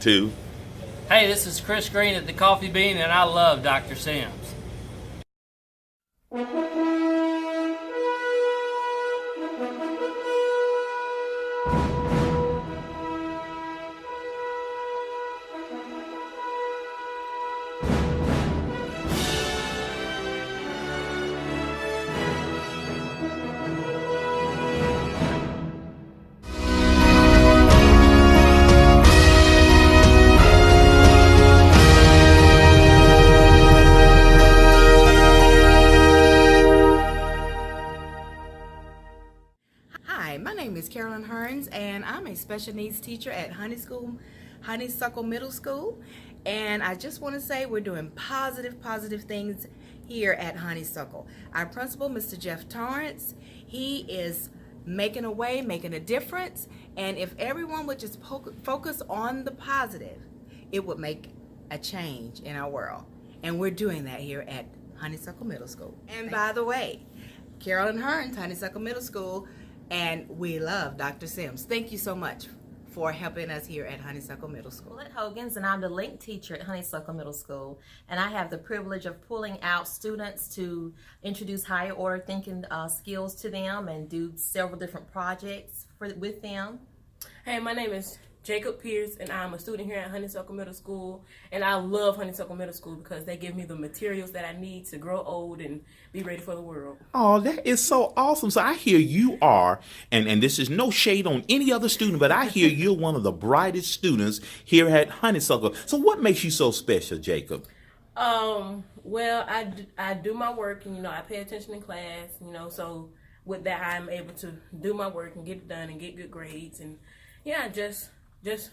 to. Hey, this is Chris Green at the Coffee Bean, and I love Dr. Sims. Hi, my name is Carolyn Hearns, and I'm a special needs teacher at Honeysuckle Middle School. And I just want to say we're doing positive things here at Honeysuckle. Our principal, Mr. Jeff Torrence, he is making a way, making a difference. And if everyone would just focus on the positive, it would make a change in our world. And we're doing that here at Honeysuckle Middle School. And by the way, Carolyn Hearns, Honeysuckle Middle School, and we love Dr. Sims. Thank you so much for helping us here at Honeysuckle Middle School. I'm Hogan's, and I'm the link teacher at Honeysuckle Middle School, and I have the privilege of pulling out students to introduce higher order thinking skills to them and do several different projects with them. Hey, my name is Jacob Pierce, and I'm a student here at Honeysuckle Middle School, and I love Honeysuckle Middle School because they give me the materials that I need to grow old and be ready for the world. Oh, that is so awesome. So I hear you are, and this is no shade on any other student, but I hear you're one of the brightest students here at Honeysuckle. So what makes you so special, Jacob? Well, I do my work, and, I pay attention in class, so with that, I'm able to do my work and get it done and get good grades, and, just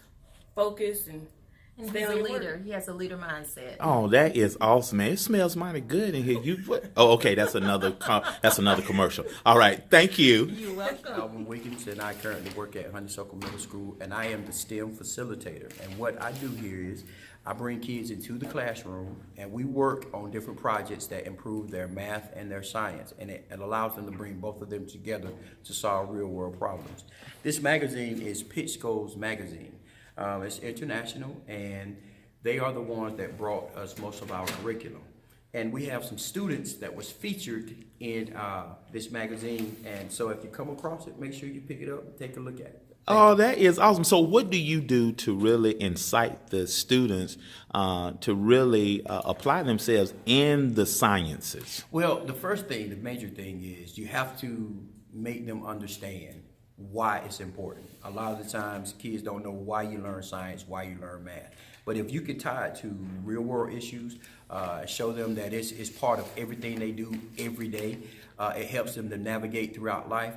focus and stay he's on a your leader. work. He has a leader mindset. Oh, that is awesome, man. It smells mighty good in here. Okay, that's another commercial. All right, thank you. You're welcome. Alvin Wiggins, and I currently work at Honeysuckle Middle School, and I am the STEM facilitator. And what I do here is I bring kids into the classroom, and we work on different projects that improve their math and their science, and it allows them to bring both of them together to solve real-world problems. This magazine is Pitch Goals Magazine. It's international, and they are the ones that brought us most of our curriculum. And we have some students that was featured in this magazine, and so if you come across it, make sure you pick it up and take a look at it. Oh, that is awesome. So what do you do to really incite the students to really apply themselves in the sciences? Well, the first thing, the major thing is you have to make them understand why it's important. A lot of the times kids don't know why you learn science, why you learn math. But if you can tie it to real world issues, show them that it's part of everything they do every day, it helps them to navigate throughout life.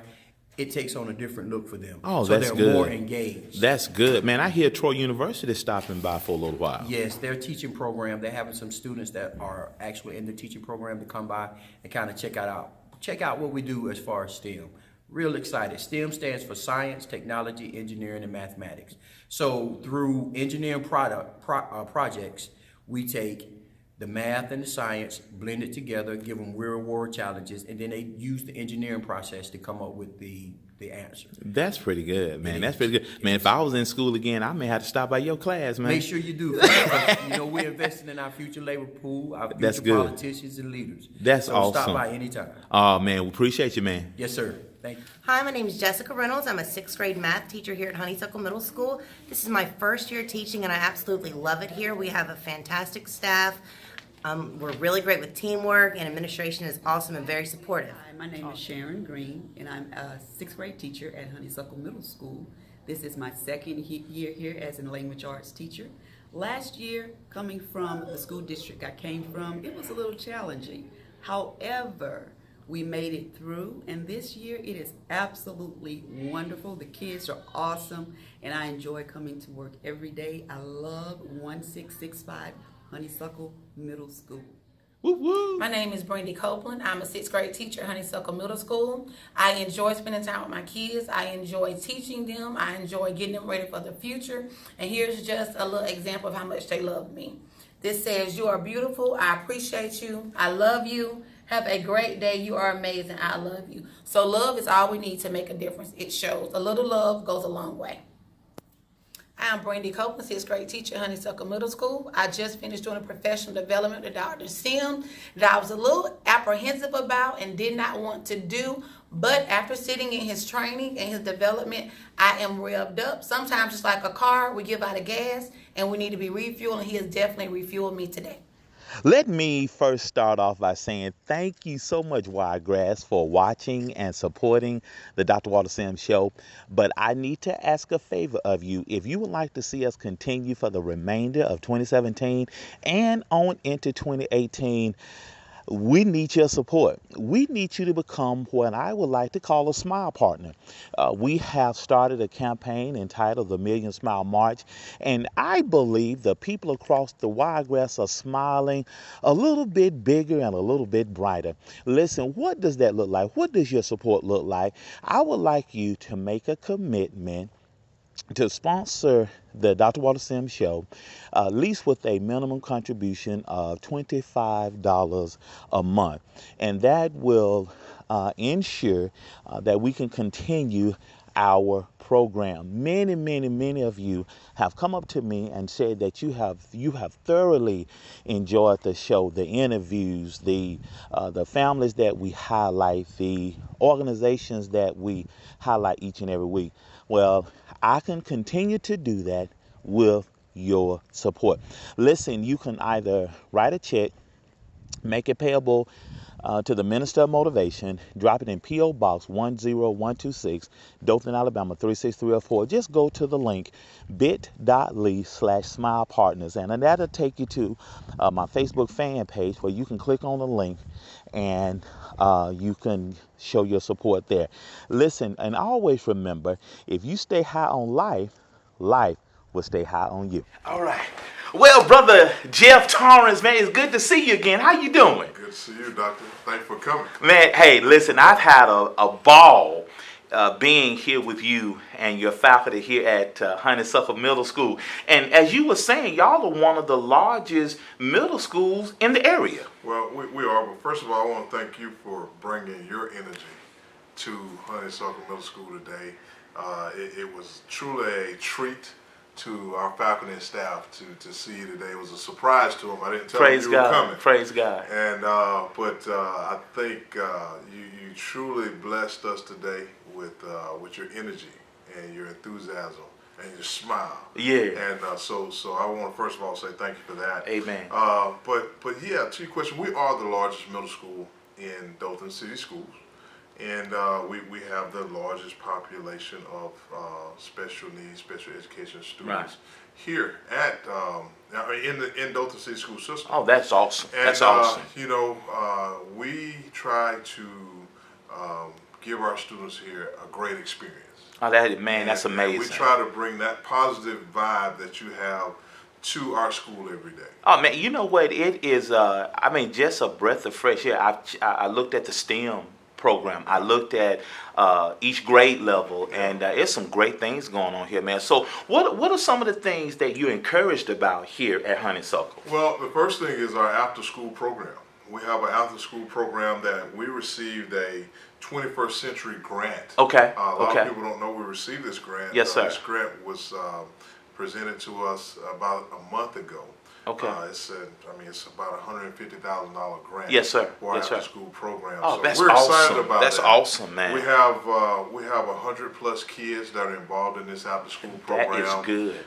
It takes on a different look for them. Oh, so that's they're good. more engaged. That's good. Man, I hear Troy University stopping by for a little while. Yes, their teaching program, they're having some students that are actually in the teaching program to come by and kind of check out what we do as far as STEM. Real excited. STEM stands for science, technology, engineering, and mathematics. So through engineering projects, we take the math and the science, blend it together, give them real-world challenges, and then they use the engineering process to come up with the answer. That's pretty good, man. That's pretty good. Man, if I was in school again, I may have to stop by your class, man. Make sure you do. We're investing in our future labor pool, our future That's good. politicians and leaders. That's so awesome. Stop by anytime. Oh, man, we appreciate you, man. Yes, sir. Thank you. Hi, my name is Jessica Reynolds. I'm a 6th grade math teacher here at Honeysuckle Middle School. This is my first year teaching, and I absolutely love it here. We have a fantastic staff. We're really great with teamwork, and administration is awesome and very supportive. Hi, my name is Sharon Green, and I'm a 6th grade teacher at Honeysuckle Middle School. This is my second year here as a language arts teacher. Last year, coming from the school district I came from, it was a little challenging. However, we made it through, and this year it is absolutely wonderful. The kids are awesome, and I enjoy coming to work every day. I love 1665 Honeysuckle Middle School. Woo woo. My name is Brandy Copeland. I'm a 6th grade teacher at Honeysuckle Middle School. I enjoy spending time with my kids. I enjoy teaching them. I enjoy getting them ready for the future. And here's just a little example of how much they love me. This says, "You are beautiful. I appreciate you. I love you. Have a great day. You are amazing. I love you." So love is all we need to make a difference. It shows. A little love goes a long way. I'm Brandy Copeland, 6th grade teacher at Honeysuckle Middle School. I just finished doing a professional development with Dr. Sim that I was a little apprehensive about and did not want to do. But after sitting in his training and his development, I am revved up. Sometimes it's like a car, we give out of gas and we need to be refueled, and he has definitely refueled me today. Let me first start off by saying thank you so much, Wiregrass, for watching and supporting the Dr. Walter Sims Show. But I need to ask a favor of you. If you would like to see us continue for the remainder of 2017 and on into 2018, we need your support. We need you to become what I would like to call a smile partner. We have started a campaign entitled the Million Smile March, and I believe the people across the Wiregrass are smiling a little bit bigger and a little bit brighter. Listen, what does that look like? What does your support look like? I would like you to make a commitment to sponsor the Dr. Walter Sims Show, at least with a minimum contribution of $25 a month. And that will ensure that we can continue our program. Many of you have come up to me and said that you have thoroughly enjoyed the show, the interviews, the families that we highlight, the organizations that we highlight each and every week. Well, I can continue to do that with your support. Listen, you can either write a check, make it payable to the Minister of Motivation, drop it in P.O. Box 10126, Dothan, Alabama 36304. Just go to the link bit.ly/smile partners, and that'll take you to my Facebook fan page where you can click on the link and you can show your support there. Listen, and always remember, if you stay high on life, life will stay high on you. All right. Well, Brother Jeff Torrence, man, it's good to see you again. How you doing? Good to see you, Doctor. Thanks for coming. Man, hey, listen, I've had a ball being here with you and your faculty here at Honeysuckle Middle School. And as you were saying, y'all are one of the largest middle schools in the area. Well, we are, but first of all, I want to thank you for bringing your energy to Honeysuckle Middle School today. It was truly a treat to our faculty and staff to see you today. It was a surprise to them. I didn't tell them you were coming. Praise God. And but I think you truly blessed us today with your energy and your enthusiasm and your smile. Yeah. And so I want to first of all say thank you for that. Amen. But yeah, to your question, we are the largest middle school in Dothan City Schools. And we have the largest population of special needs, special education students here at in Dothan City School System. Oh, that's awesome. And, that's awesome. We try to give our students here a great experience. Oh, that's amazing. And we try to bring that positive vibe that you have to our school every day. Oh man, you know what? It is. Just a breath of fresh air. I looked at the STEM program. I looked at each grade level, and there's some great things going on here, man. So what are some of the things that you're encouraged about here at Honeysuckle? Well, the first thing is our after-school program. We have an after-school program that we received a 21st century grant. Okay. A lot of people don't know we received this grant. Yes, sir. This grant was presented to us about a month ago. Okay. It's about a $150,000 grant. Yes, sir. For our Yes, sir. after-school program. Oh, so that's we're awesome. excited about That's that. awesome, man. We have 100+ kids that are involved in this after-school program. That is good.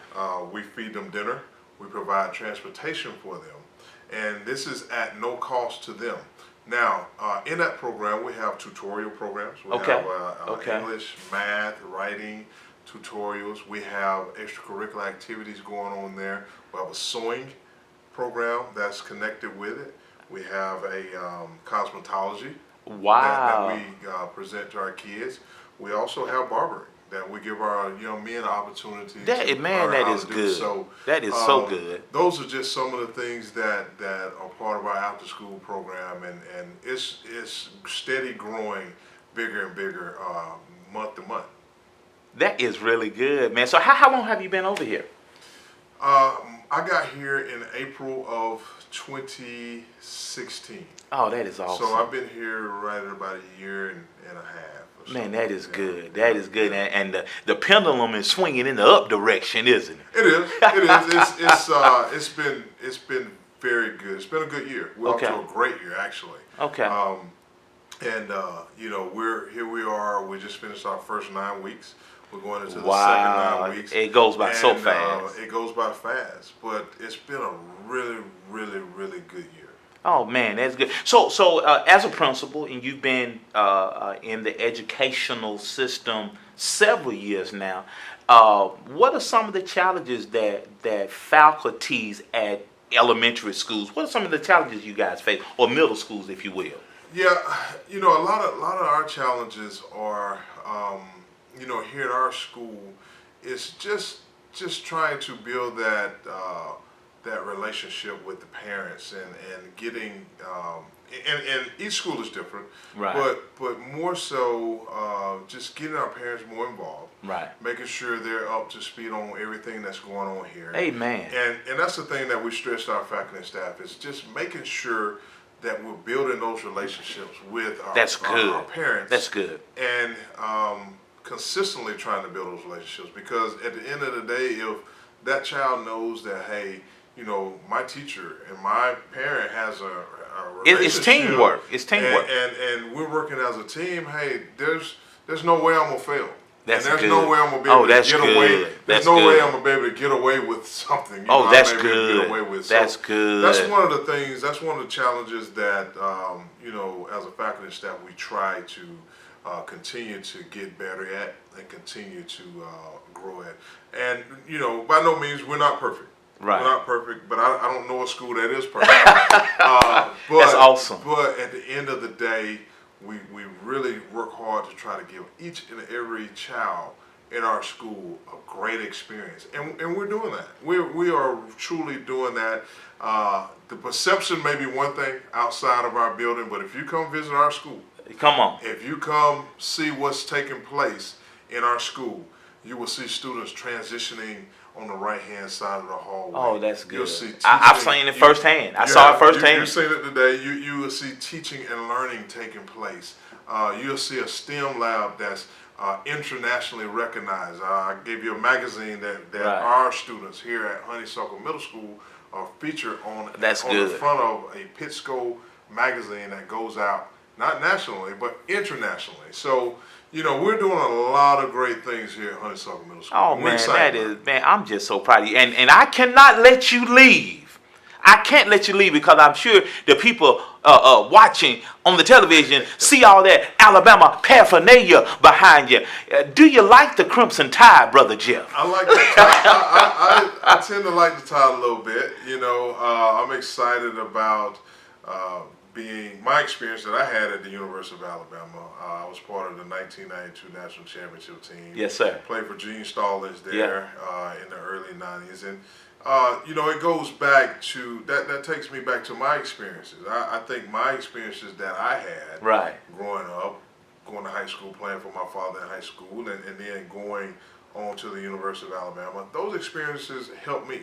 We feed them dinner. We provide transportation for them, and this is at no cost to them. Now, in that program, we have tutorial programs. We have English, math, writing tutorials. We have extracurricular activities going on there. We have a sewing program that's connected with it. We have a cosmetology that we present to our kids. We also have barbering that we give our young men opportunity to learn that how is to do. good. So, that is so good. Those are just some of the things that are part of our after school program, and it's steady growing, bigger and bigger month to month. That is really good, man. So how long have you been over here? I got here in April of 2016. Oh, that is awesome. So I've been here right at about a year and a half. Man, that is good. That is good, and the pendulum is swinging in the up direction, isn't it? It is. It is. It's been very good. It's been a good year. We're Okay. off to a great year, actually. Okay. And you know, we are. We just finished our first 9 weeks. We're going into the Wow. second 9 weeks. It goes by so And, fast. It goes by fast, but it's been a really, really, really good year. Oh man, that's good. So as a principal, and you've been in the educational system several years now, what are some of the challenges that faculties at elementary schools? What are some of the challenges you guys face, or middle schools, if you will? Yeah, you know, a lot of our challenges are, you know, here at our school, it's just trying to build that that relationship with the parents and getting, and each school is different, Right. but more so just getting our parents more involved, Right. making sure they're up to speed on everything that's going on here. Amen. And that's the thing that we stress to our faculty and staff is just making sure that we're building those relationships with That's good. our parents. That's good. And consistently trying to build those relationships, because at the end of the day, if that child knows that, hey, you know, my teacher and my parent has a relationship. It's teamwork. It's teamwork. And we're working as a team. Hey, there's no way I'm gonna fail. That's and there's good. no way I'm gonna be able to get away. There's That's no way good. I'm gonna be able to get away with something. You Oh, know, that's I may be able to good. Get away with. That's So good. That's one of the things. That's one of the challenges that you know, as a faculty and staff, we try to continue to get better at and continue to grow at. And you know, by no means we're not perfect. Right. We're not perfect, but I don't know a school that is perfect. But, That's awesome. But at the end of the day, we really work hard to try to give each and every child in our school a great experience, and we're doing that. We are truly doing that. The perception may be one thing outside of our building, but if you come visit our school, Come on. if you come see what's taking place in our school, you will see students transitioning on the right-hand side of the hallway. Oh, that's good. You'll see I've teaching. seen it firsthand. I saw it firsthand. You've seen it today. You will see teaching and learning taking place. You'll see a STEM lab that's internationally recognized. I gave you a magazine that Right. our students here at Honeysuckle Middle School are featured on. That's on good. the front of a Pittsco magazine that goes out not nationally but internationally. So you know, we're doing a lot of great things here at Honeysuckle Middle School. Oh We're man, excited that about is it. man. I'm just so proud of you, and I cannot let you leave. I can't let you leave because I'm sure the people watching on the television see all that Alabama paraphernalia behind you. Do you like the Crimson Tide, Brother Jeff? I like the tie. I tend to like the tie a little bit. You know, I'm excited about being my experience that I had at the University of Alabama. I was part of the 1992 National Championship team. Yes, sir. Played for Gene Stallings there in the early 90s. And, you know, it goes back to, that takes me back to my experiences. I think my experiences that I had Right. growing up, going to high school, playing for my father in high school, and then going on to the University of Alabama, those experiences helped me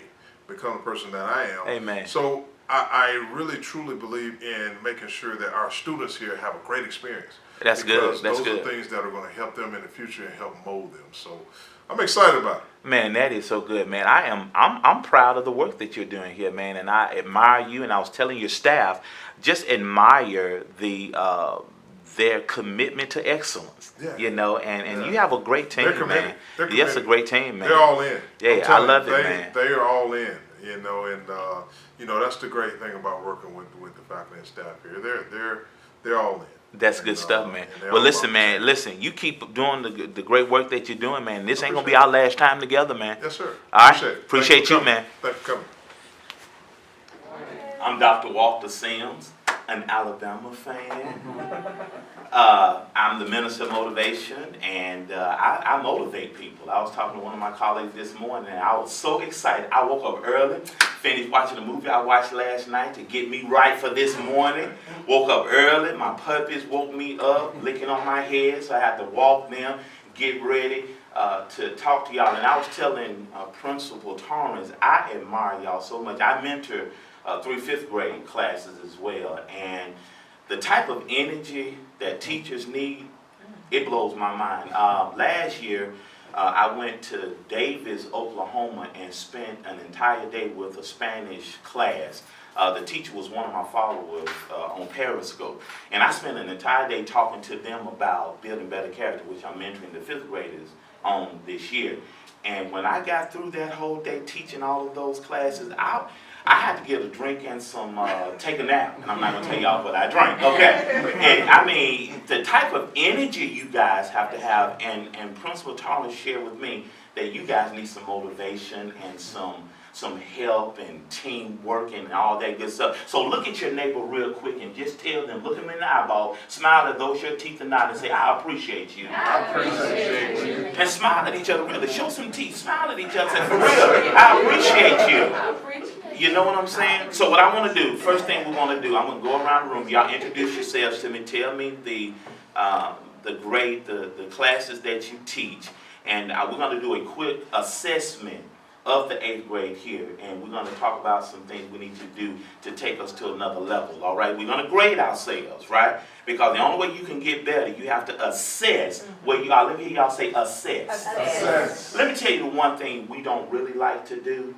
become the person that I am. Amen. So I really truly believe in making sure that our students here have a great experience. That's good. Because That's those good. are things that are going to help them in the future and help mold them. So I'm excited about it. Man, that is so good, man. I'm proud of the work that you're doing here, man, and I admire you. And I was telling your staff, just admire their commitment to excellence. Yeah. You know, and Yeah. you have a great team, They're committed. man. They're Yes, a committed. great team, man. They're all in. Yeah, I'm I telling love you, it, man. They are all in. You know, and you know, that's the great thing about working with the faculty and staff here. They're all in. That's good And, stuff, man. and they're Well, all listen, about man. the Listen, you keep doing the great work that you're doing, man. This ain't gonna be our last time together, man. Yes, sir. All right. Appreciate it. Appreciate Thank you, for coming. man. Thank you for coming. I'm Dr. Walter Sims, an Alabama fan. I'm the minister of motivation, and I motivate people. I was talking to one of my colleagues this morning, and I was so excited. I woke up early, finished watching a movie I watched last night to get me right for this morning. Woke up early. My puppies woke me up, licking on my head, so I had to walk them, get ready to talk to y'all. And I was telling Principal Torrence, I admire y'all so much. I mentor 3 5th grade classes as well, and the type of energy that teachers need, It blows my mind. Last year, I went to Davis, Oklahoma, and spent an entire day with a Spanish class. The teacher was one of my followers on Periscope. And I spent an entire day talking to them about building better character, which I'm mentoring the 5th graders on this year. And when I got through that whole day teaching all of those classes, I had to get a drink and some, take a nap. And I'm not going to tell y'all what I drank, okay? And I mean, the type of energy you guys have to have, and Principal Torrence shared with me that you guys need some motivation and some help and teamwork and all that good stuff. So look at your neighbor real quick and just tell them, look them in the eyeball, smile at those your teeth are not, and say, I appreciate you. I appreciate you. And smile at each other really. Show some teeth. Smile at each other and say, for real, I appreciate you. You know what I'm saying? So what I want to do, first thing we want to do, I'm going to go around the room. Y'all introduce yourselves to me. Tell me the grade, the classes that you teach. And we're going to do a quick assessment of the 8th grade here, and we're going to talk about some things we need to do to take us to another level, all right? We're going to grade ourselves, right? Because the only way you can get better, you have to assess where you are. Let me hear y'all say assess. Assess. Let me tell you the one thing we don't really like to do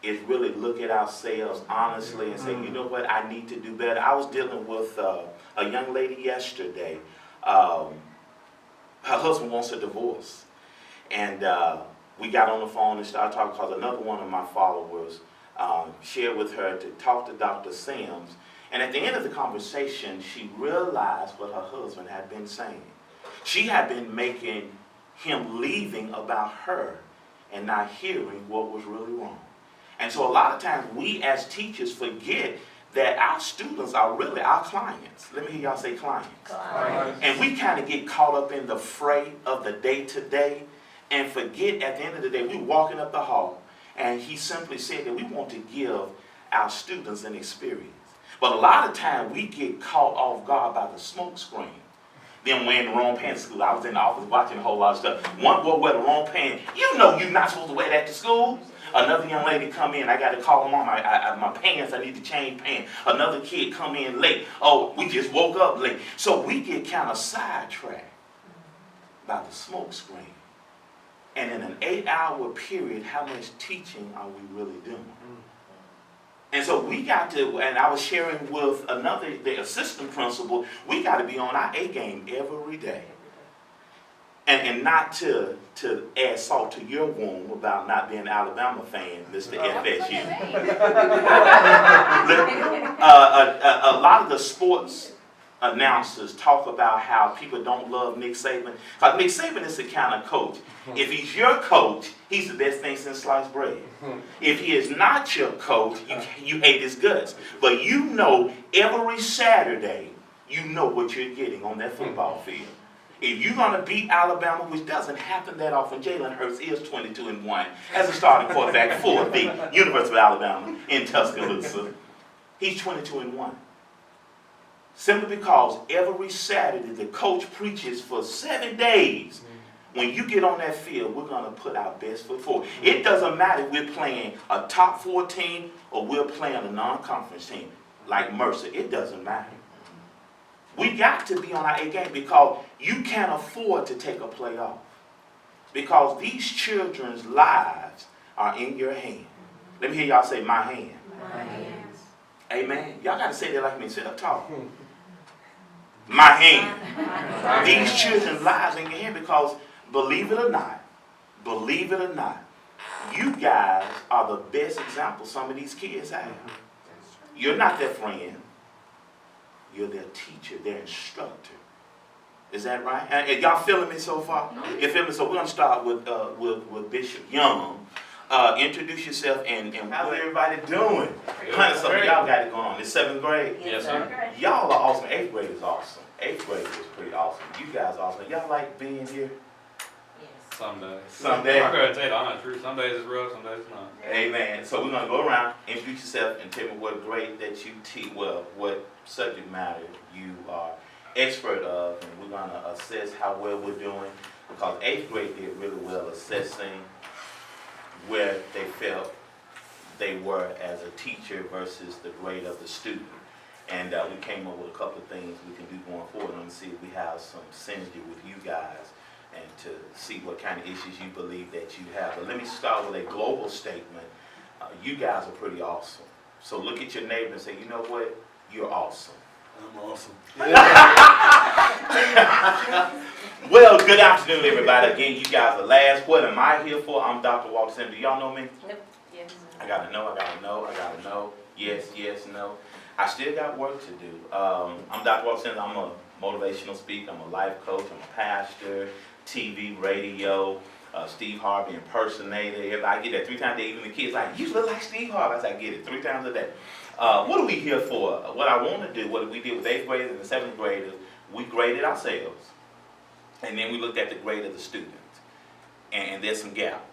is really look at ourselves honestly and say, you know what, I need to do better. I was dealing with a young lady yesterday. Her husband wants a divorce. And we got on the phone and started talking because another one of my followers shared with her to talk to Dr. Sims. And at the end of the conversation, she realized what her husband had been saying. She had been making him leaving about her and not hearing what was really wrong. And so a lot of times we as teachers forget that our students are really our clients. Let me hear y'all say clients. And we kind of get caught up in the fray of the day-to-day and forget at the end of the day, we're walking up the hall, and he simply said that we want to give our students an experience. But a lot of time we get caught off guard by the smoke screen. Them wearing the wrong pants to school. I was in the office watching a whole lot of stuff. One boy wear the wrong pants. You know you're not supposed to wear that to school. Another young lady come in, I got to call mom, my pants, I need to change pants. Another kid come in late. Oh, we just woke up late. So we get kind of sidetracked by the smoke screen. And in an 8-hour period, how much teaching are we really doing? And so we got to, and I was sharing with the assistant principal, we got to be on our A game every day. And not to add salt to your wound about not being an Alabama fan, Mr. FSU. A lot of the sports announcers talk about how people don't love Nick Saban. Nick Saban is the kind of coach. If he's your coach, he's the best thing since sliced bread. If he is not your coach, you hate his guts. But you know every Saturday, you know what you're getting on that football field. If you're going to beat Alabama, which doesn't happen that often, Jalen Hurts is 22-1 as a starting quarterback for the University of Alabama in Tuscaloosa. He's 22-1. Simply because every Saturday the coach preaches for 7 days. When you get on that field, we're going to put our best foot forward. It doesn't matter if we're playing a top 4 team or we're playing a non-conference team like Mercer. It doesn't matter. We got to be on our A game because you can't afford to take a play off. Because these children's lives are in your hand. Let me hear y'all say, my hand. My hands. Amen. Y'all got to say that like me. Sit up tall. My hand. These children's lives in your hand because, believe it or not, you guys are the best example some of these kids have. You're not their friend. You're their teacher, their instructor. Is that right? And y'all feeling me so far? You feeling me? So we're going to start with Bishop Young. Introduce yourself and how's everybody doing? Honeysuckle, y'all got it going on. It's 7th grade? Yes, sir. Y'all are awesome. 8th grade is awesome. 8th grade is pretty awesome. You guys are awesome. Y'all like being here? Some days. Some days. I'm going to tell you the honest truth. Some days it's rough, some days it's not. Amen. So we're going to go around, introduce yourself, and tell me what grade that you teach, well, what subject matter you are expert of, and we're going to assess how well we're doing, because 8th grade did really well assessing where they felt they were as a teacher versus the grade of the student. And we came up with a couple of things we can do going forward and see if we have some synergy with you guys and to see what kind of issues you believe that you have. But let me start with a global statement. You guys are pretty awesome. So look at your neighbor and say, you know what? You're awesome. I'm awesome. Well, good afternoon, everybody. Again, you guys are last. What am I here for? I'm Dr. Walter Sims. Do y'all know me? Yep. Yes. I gotta know. Yes, no. I still got work to do. I'm Dr. Walter Sims. I'm a motivational speaker. I'm a life coach. I'm a pastor, TV, radio, Steve Harvey impersonator. Everybody get that 3 times a day. Even the kids like, you look like Steve Harvey. I said, I get it 3 times a day. What are we here for? What I want to do, what we did with 8th graders and the 7th graders, we graded ourselves. And then we looked at the grade of the students. And there's some gap.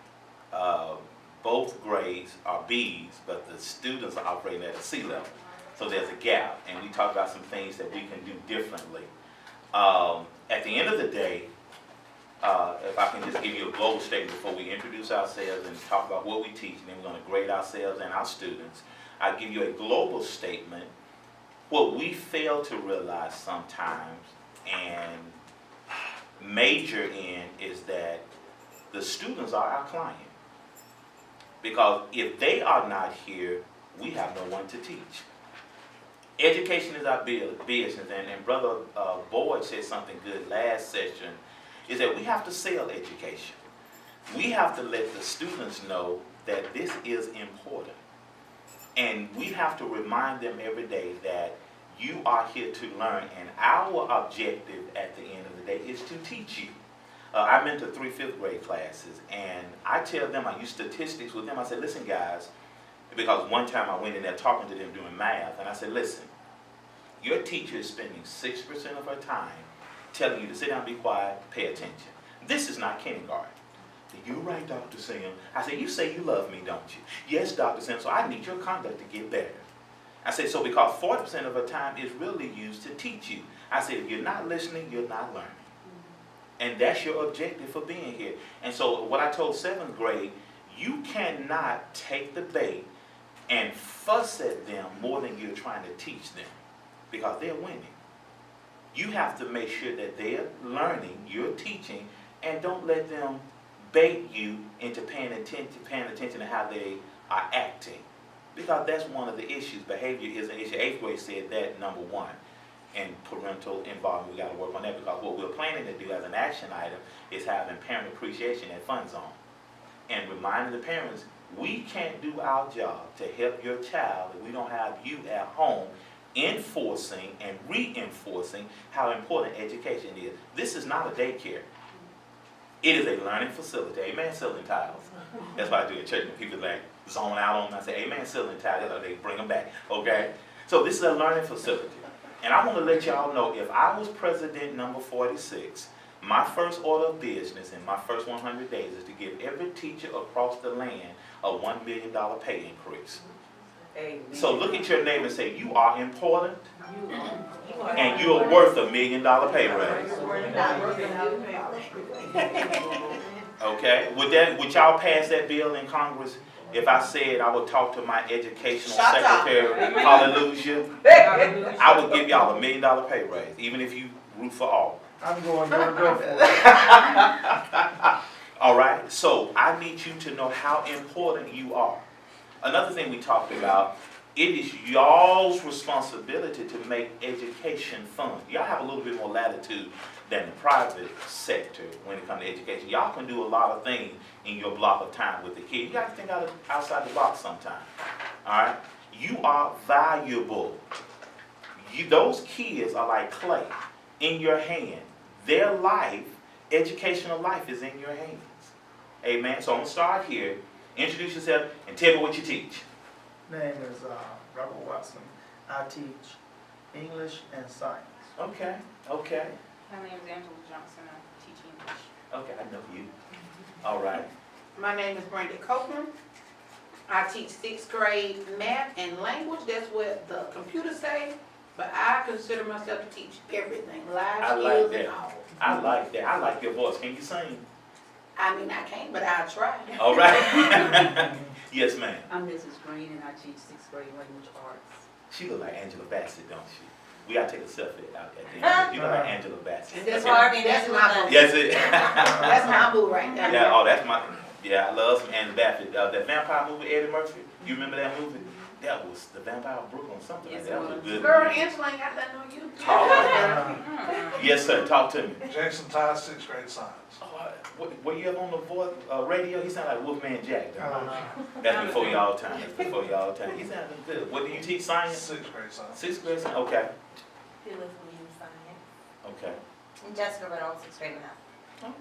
Both grades are B's, but the students are operating at a C level. So there's a gap. And we talked about some things that we can do differently. At the end of the day, if I can just give you a global statement before we introduce ourselves and talk about what we teach, and then we're going to grade ourselves and our students. I'll give you a global statement. What we fail to realize sometimes and major in is that the students are our client. Because if they are not here, we have no one to teach. Education is our business, and Brother Boyd said something good last session, is that we have to sell education. We have to let the students know that this is important. And we have to remind them every day that you are here to learn, and our objective at the end of the day is to teach you. I mentor 3 5th grade classes, and I tell them, I use statistics with them. I said, listen guys, because one time I went in there talking to them doing math, and I said, listen, your teacher is spending 6% of her time telling you to sit down, be quiet, pay attention. This is not kindergarten. You're right, Dr. Sim. I said, you say you love me, don't you? Yes, Dr. Sim, so I need your conduct to get better. I said, so because 40% of her time is really used to teach you. I said, if you're not listening, you're not learning. And that's your objective for being here. And so what I told 7th grade, you cannot take the bait and fuss at them more than you're trying to teach them, because they're winning. You have to make sure that they're learning, you're teaching, and don't let them bait you into paying attention to how they are acting. Because that's one of the issues. Behavior is an issue. 8th grade said that, number 1. And parental involvement, we got to work on that, because what we're planning to do as an action item is having parent appreciation at Fun Zone. And reminding the parents, we can't do our job to help your child if we don't have you at home enforcing and reinforcing how important education is. This is not a daycare. It is a learning facility. Amen, ceiling tiles. That's what I do at church when people like zone out on them. I say, amen, ceiling tiles. They bring them back, okay? So this is a learning facility. And I want to let y'all know, if I was president number 46, my first order of business in my first 100 days is to give every teacher across the land a $1 million pay increase. Amen. So look at your neighbor and say, you are important, and you are worth $1 million pay raise. Okay, would y'all pass that bill in Congress? If I said I would talk to my educational secretary, hallelujah, I would give y'all $1 million pay raise, even if you root for all. I'm going to go for it. All right, so I need you to know how important you are. Another thing we talked about, it is y'all's responsibility to make education fun. Y'all have a little bit more latitude than the private sector when it comes to education. Y'all can do a lot of things in your block of time with the kids. You got to think outside the box sometimes. All right? You are valuable. Those kids are like clay in your hand. Their life, educational life, is in your hands. Amen? So I'm going to start here. Introduce yourself and tell me what you teach. Name is Robert Watson. I teach English and science. Okay. My name is Angela Johnson. I teach English. Okay, I know you. All right. My name is Brenda Copeland. I teach 6th grade math and language. That's what the computers say. But I consider myself to teach everything. Life skills and all. I like that. I like your voice. Can you sing? I mean, I can't, but I'll try. All right. Yes, ma'am. I'm Mrs. Green, and I teach 6th grade language arts. She look like Angela Bassett, don't she? We gotta take a selfie out at the end. You look like Angela Bassett. That's Harvey, that's my boo. Yes, it. That's my boo right there. Yeah, oh, that's my. Yeah, I love some Angela Bassett. That vampire movie, Eddie Murphy. You remember that movie? That was the Vampire of Brooklyn, something like that. That was a good Girl, movie. Angela ain't got that on you. Yes, sir. Talk to me. Jackson Todd, 6th grade science. Oh, were you ever on the voice radio? He sounded like Wolfman Jack. That's before y'all time. That's before y'all time. He sounded good. What do you teach? Science? 6th grade science. 6th grade science. Okay. Phyllis Williams Science. Okay. And Jessica Reynolds, 6th grade math.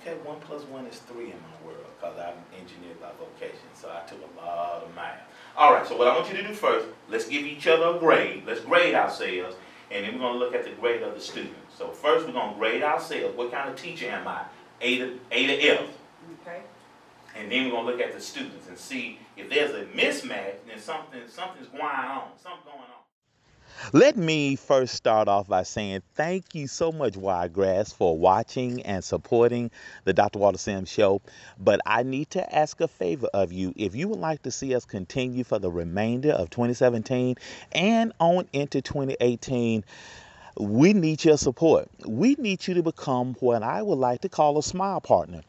Okay, 1 + 1 is 3 in my world because I'm engineered by vocation, so I took a lot of math. All right, so what I want you to do first, let's give each other a grade. Let's grade ourselves, and then we're going to look at the grade of the student. So first we're going to grade ourselves. What kind of teacher am I? A to F. Okay. And then we're going to look at the students and see if there's a mismatch, then something's going on. Something's going on. Let me first start off by saying thank you so much, Wiregrass, for watching and supporting the Dr. Walter Sims Show. But I need to ask a favor of you. If you would like to see us continue for the remainder of 2017 and on into 2018, we need your support. We need you to become what I would like to call a smile partner.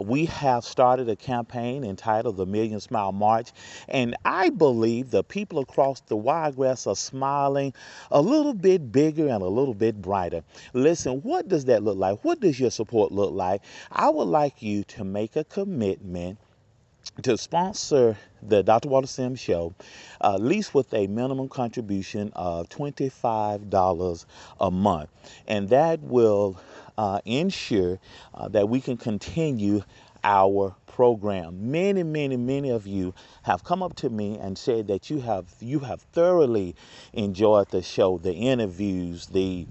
We have started a campaign entitled the Million Smile March, and I believe the people across the Wiregrass are smiling a little bit bigger and a little bit brighter. Listen, what does that look like? What does your support look like? I would like you to make a commitment to sponsor the Dr. Walter Sims Show, at least with a minimum contribution of $25 a month. And that will ensure that we can continue our program. Many of you have come up to me and said that you have thoroughly enjoyed the show, the interviews, the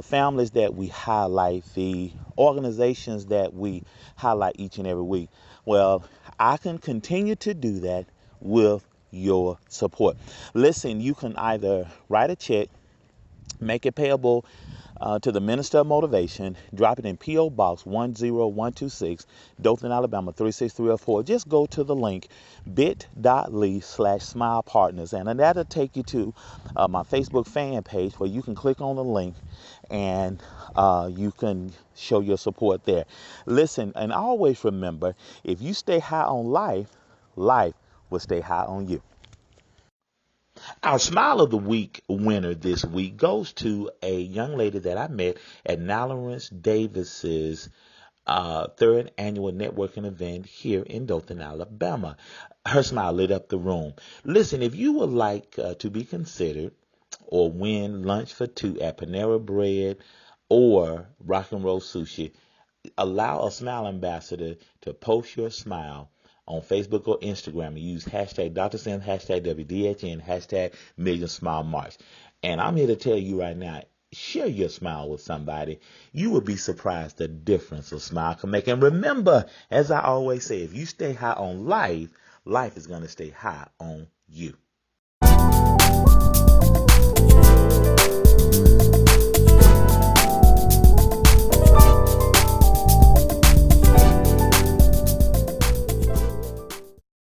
families that we highlight, the organizations that we highlight each and every week. Well, I can continue to do that with your support. Listen, you can either write a check, make it payable to the Minister of Motivation, drop it in P.O. Box 10126, Dothan, Alabama 36304. Just go to the link bit.ly/smilepartners, and that'll take you to my Facebook fan page where you can click on the link and you can show your support there. Listen, and always remember, if you stay high on life, life will stay high on you. Our Smile of the Week winner this week goes to a young lady that I met at Nalorance Davis's 3rd annual networking event here in Dothan, Alabama. Her smile lit up the room. Listen, if you would like to be considered or win lunch for 2 at Panera Bread or Rock and Roll Sushi, allow a Smile Ambassador to post your smile on Facebook or Instagram and use hashtag Dr. Sims, hashtag WDHN, hashtag Million Smile March. And I'm here to tell you right now, share your smile with somebody. You will be surprised the difference a smile can make. And remember, as I always say, if you stay high on life, life is going to stay high on you.